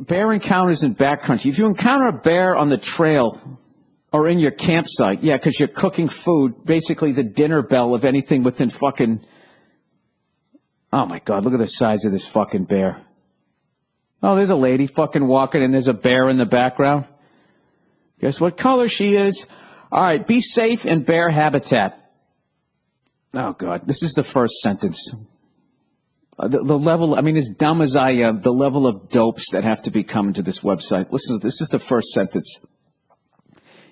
bear encounters in backcountry. If you encounter a bear on the trail or in your campsite, yeah, because you're cooking food, basically the dinner bell of anything within fucking... Oh, my God, look at the size of this fucking bear. Oh, there's a lady fucking walking, and there's a bear in the background. Guess what color she is? All right, be safe in bear habitat. Oh, God, this is the first sentence. The level, I mean, as dumb as I am, the level of dopes that have to be coming to this website. Listen, this is the first sentence.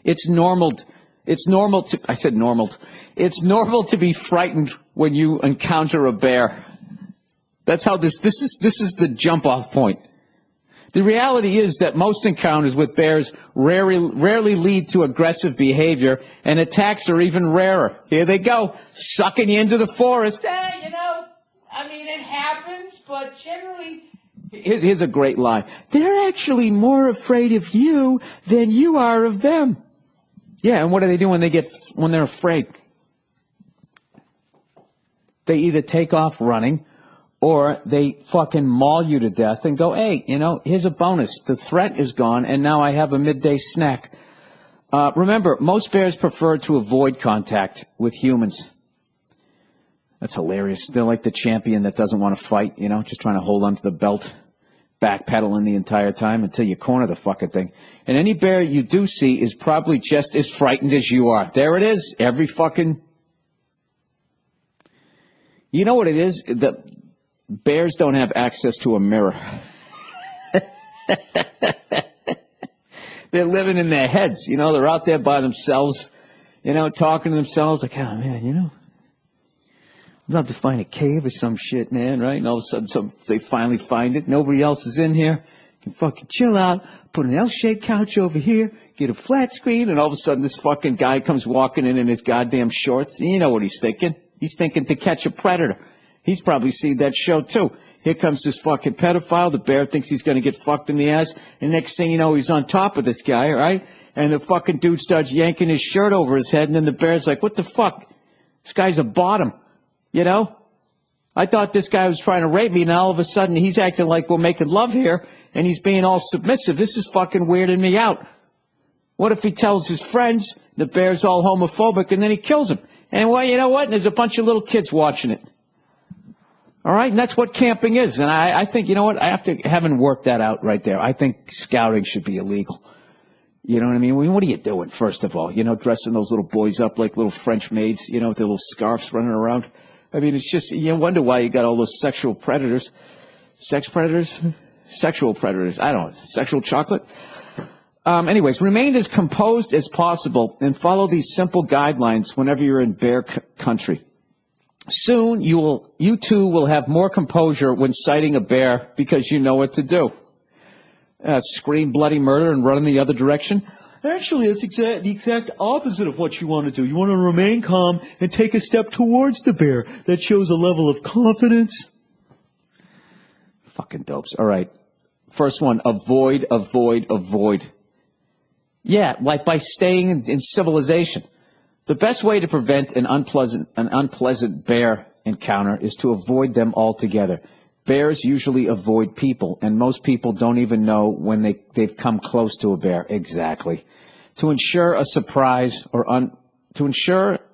It's normal to, I said normal. It's normal to be frightened when you encounter a bear. That's how this is the jump off point. The reality is that most encounters with bears rarely lead to aggressive behavior, and attacks are even rarer. Here they go, sucking you into the forest. Hey, you know, I mean, it happens, but generally... Here's a great lie. They're actually more afraid of you than you are of them. Yeah, and what do they do when they're afraid? They either take off running, or they fucking maul you to death and go, hey, you know, here's a bonus. The threat is gone, and now I have a midday snack. Remember, most bears prefer to avoid contact with humans. That's hilarious. They're like the champion that doesn't want to fight, you know, just trying to hold onto the belt, backpedaling the entire time until you corner the fucking thing. And any bear you do see is probably just as frightened as you are. There it is. Every fucking... You know what it is? The bears don't have access to a mirror. They're living in their heads, you know. They're out there by themselves, you know, talking to themselves like, oh, man, you know, I'd love to find a cave or some shit, man, right? And all of a sudden, they finally find it. Nobody else is in here. Can fucking chill out, put an L-shaped couch over here, get a flat screen, and all of a sudden this fucking guy comes walking in his goddamn shorts. You know what he's thinking. He's thinking To Catch a Predator. He's probably seen that show, too. Here comes this fucking pedophile. The bear thinks he's going to get fucked in the ass. And next thing you know, he's on top of this guy, right? And the fucking dude starts yanking his shirt over his head. And then the bear's like, what the fuck? This guy's a bottom, you know? I thought this guy was trying to rape me. And all of a sudden, he's acting like we're making love here. And he's being all submissive. This is fucking weirding me out. What if he tells his friends the bear's all homophobic and then he kills him? And, well, you know what? There's a bunch of little kids watching it. All right, and that's what camping is. And I think, you know what, having worked that out right there, I think scouting should be illegal. You know what I mean? What are you doing, first of all? You know, dressing those little boys up like little French maids, you know, with their little scarves running around. I mean, it's just, you wonder why you got all those sexual predators. Sex predators? Sexual predators. I don't know. Sexual chocolate? Anyways, remain as composed as possible and follow these simple guidelines whenever you're in bear country. Soon, you too will have more composure when sighting a bear because you know what to do. Scream bloody murder and run in the other direction? Actually, that's the exact opposite of what you want to do. You want to remain calm and take a step towards the bear. That shows a level of confidence. Fucking dopes. All right. First one, avoid. Yeah, like by staying in civilization. The best way to prevent an unpleasant bear encounter is to avoid them altogether. Bears usually avoid people, and most people don't even know when they've come close to a bear. Exactly. To ensure a surprise or unpleasant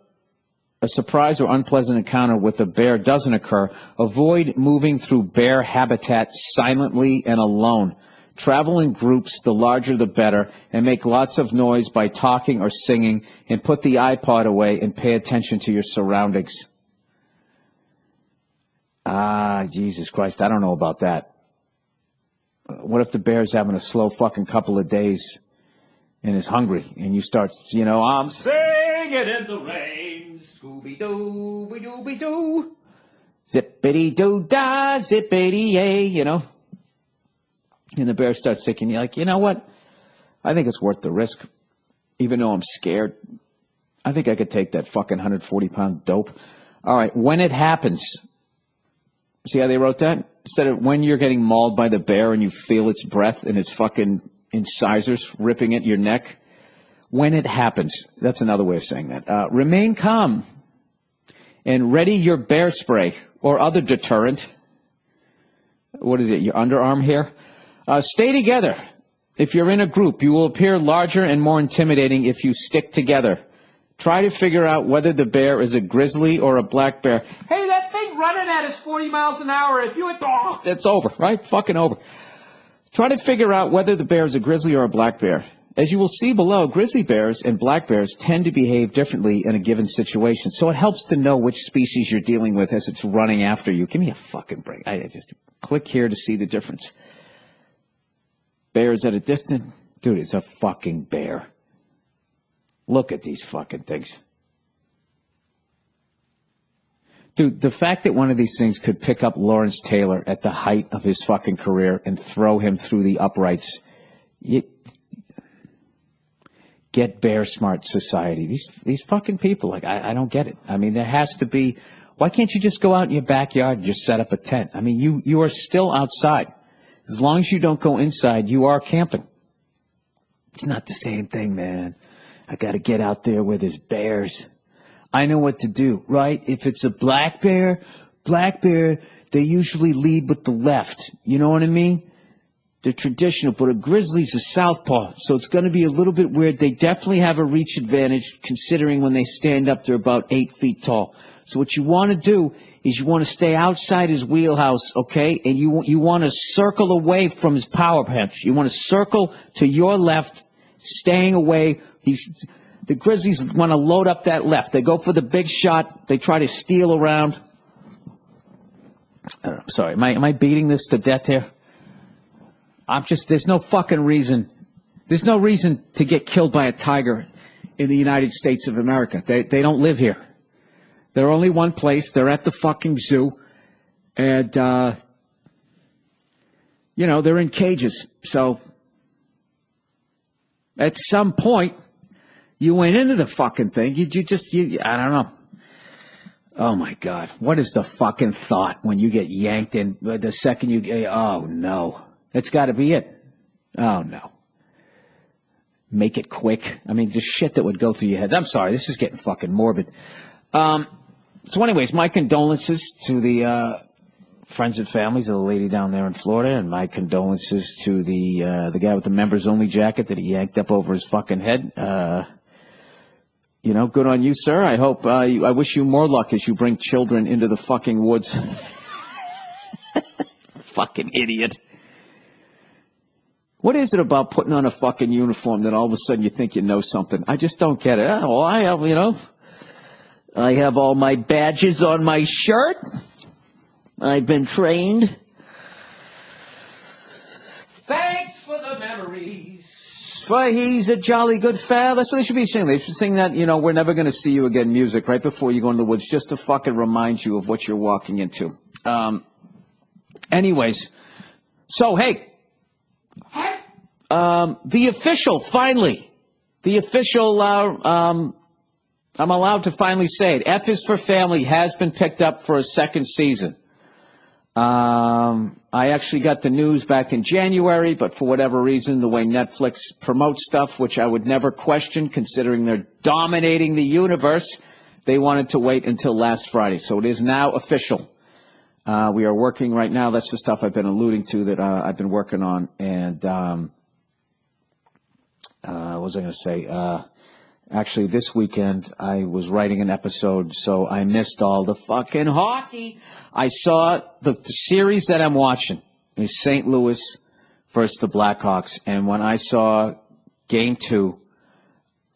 encounter with a bear doesn't occur, avoid moving through bear habitat silently and alone. Travel in groups, the larger the better, and make lots of noise by talking or singing, and put the iPod away and pay attention to your surroundings. Jesus Christ, I don't know about that. What if the bear's having a slow fucking couple of days and is hungry, and you start, you know, I'm singing in the rain, Scooby-Doo, zippity-doo-dah, zippity-yay, you know? And the bear starts thinking, you're like, you know what? I think it's worth the risk. Even though I'm scared, I think I could take that fucking 140-pound dope. All right, when it happens, see how they wrote that? Instead of when you're getting mauled by the bear and you feel its breath and its fucking incisors ripping at your neck. When it happens, that's another way of saying that. Remain calm and ready your bear spray or other deterrent. What is it, your underarm hair? Stay together. If you're in a group, you will appear larger and more intimidating if you stick together. Try to figure out whether the bear is a grizzly or a black bear. Hey, that thing running at us 40 miles an hour. If you it's over, right? Fucking over. Try to figure out whether the bear is a grizzly or a black bear. As you will see below, grizzly bears and black bears tend to behave differently in a given situation. So it helps to know which species you're dealing with as it's running after you. Give me a fucking break. I just click here to see the difference. Bears at a distance. Dude, it's a fucking bear. Look at these fucking things. Dude, the fact that one of these things could pick up Lawrence Taylor at the height of his fucking career and throw him through the uprights. Get bear smart society. These fucking people, like, I don't get it. I mean, there has to be, why can't you just go out in your backyard and just set up a tent? I mean, you are still outside. As long as you don't go inside, you are camping. It's not the same thing, man. I got to get out there where there's bears. I know what to do, right? If it's a black bear, they usually lead with the left. You know what I mean? They're traditional, but a grizzly's a southpaw, so it's going to be a little bit weird. They definitely have a reach advantage, considering when they stand up, they're about 8 feet tall. So what you want to do is you want to stay outside his wheelhouse, okay? And you want to circle away from his power punch. You want to circle to your left, staying away. The Grizzlies want to load up that left. They go for the big shot. They try to steal around. I'm sorry. Am I beating this to death here? There's no fucking reason. There's no reason to get killed by a tiger in the United States of America. They don't live here. They're only one place. They're at the fucking zoo. And, they're in cages. So at some point, you went into the fucking thing. I don't know. Oh, my God. What is the fucking thought when you get yanked in the second oh, no. It's got to be it. Oh, no. Make it quick. I mean, just shit that would go through your head. I'm sorry. This is getting fucking morbid. So anyways, my condolences to the friends and families of the lady down there in Florida, and my condolences to the guy with the members-only jacket that he yanked up over his fucking head. Good on you, sir. I hope, I wish you more luck as you bring children into the fucking woods. Fucking idiot. What is it about putting on a fucking uniform that all of a sudden you think you know something? I just don't get it. Oh, I have all my badges on my shirt. I've been trained. Thanks for the memories. For he's a jolly good fella. That's what they should be singing. They should sing that, we're never going to see you again music right before you go into the woods, just to fucking remind you of what you're walking into. Anyways, so, hey. The official, finally. The official, I'm allowed to finally say it. F is for Family has been picked up for a second season. I actually got the news back in January, but for whatever reason, the way Netflix promotes stuff, which I would never question considering they're dominating the universe, they wanted to wait until last Friday. So it is now official. We are working right now. That's the stuff I've been alluding to that I've been working on. And what was I going to say? Actually, this weekend, I was writing an episode, so I missed all the fucking hockey. I saw the series that I'm watching is St. Louis versus the Blackhawks. And when I saw Game 2,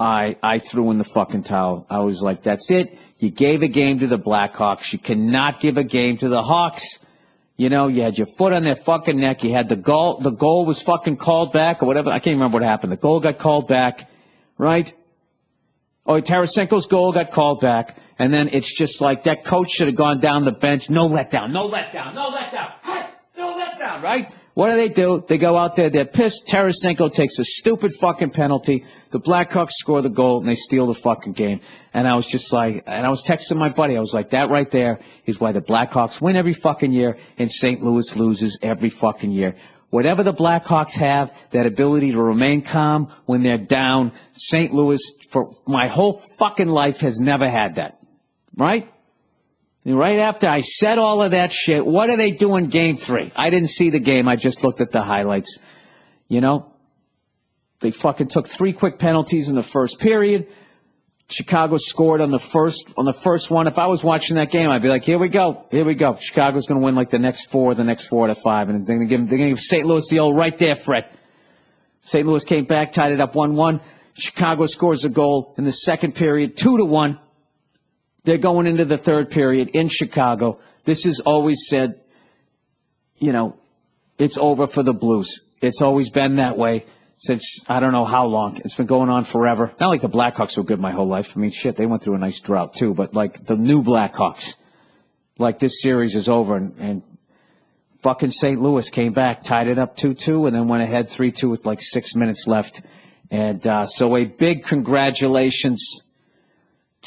I threw in the fucking towel. I was like, that's it. You gave a game to the Blackhawks. You cannot give a game to the Hawks. You had your foot on their fucking neck. You had the goal. The goal was fucking called back or whatever. I can't remember what happened. The goal got called back, right? Oh, Tarasenko's goal got called back. And then it's just like that coach should have gone down the bench. No letdown, no letdown, no letdown. Hey, no letdown, right? What do? They go out there. They're pissed. Tarasenko takes a stupid fucking penalty. The Blackhawks score the goal, and they steal the fucking game. And I was just like, and I was texting my buddy. I was like, that right there is why the Blackhawks win every fucking year and St. Louis loses every fucking year. Whatever the Blackhawks have, that ability to remain calm when they're down, St. Louis, for my whole fucking life, has never had that. Right? And right after I said all of that shit, what are they doing game 3? I didn't see the game. I just looked at the highlights. You know, they fucking took 3 quick penalties in the first period. Chicago scored on the first one. If I was watching that game, I'd be like, here we go. Chicago's going to win like the next 4 out of 5. And they're going to give St. Louis the old right there, Fred. St. Louis came back, tied it up 1-1. Chicago scores a goal in the second period, 2-1. They're going into the third period in Chicago. This is always said, you know, it's over for the Blues. It's always been that way since I don't know how long. It's been going on forever. Not like the Blackhawks were good my whole life. I mean, shit, they went through a nice drought too. But like the new Blackhawks, like this series is over and fucking St. Louis came back, tied it up 2-2, and then went ahead 3-2 with like 6 minutes left. And so a big congratulations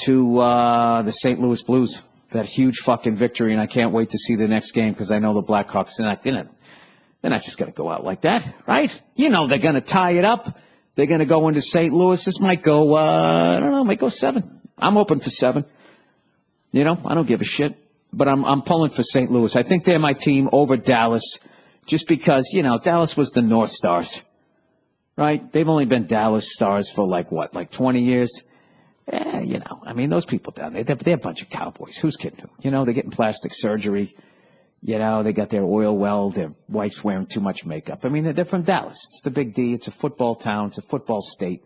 to the St. Louis Blues. That huge fucking victory, and I can't wait to see the next game because I know the Blackhawks they're not just going to go out like that, right? You know they're going to tie it up. They're going to go into St. Louis. This might go, I don't know, might go 7. I'm hoping for 7. You know, I don't give a shit. But I'm pulling for St. Louis. I think they're my team over Dallas just because, you know, Dallas was the North Stars, right? They've only been Dallas Stars for like 20 years? You know, I mean, those people down there, they're a bunch of cowboys. Who's kidding who? You know, they're getting plastic surgery. You know, they got their oil well. Their wife's wearing too much makeup. I mean, they're from Dallas. It's the big D. It's a football town. It's a football state.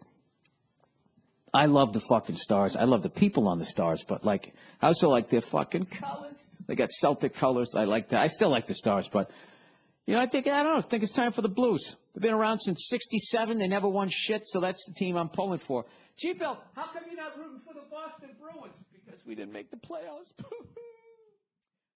I love the fucking Stars. I love the people on the Stars, but like, I also like their fucking colors. They got Celtic colors. I like that. I still like the Stars, but you know, I think it's time for the Blues. They've been around since '67. They never won shit, so that's the team I'm pulling for. Gee, Bill, how come you're not rooting for the Boston Bruins? Because we didn't make the playoffs.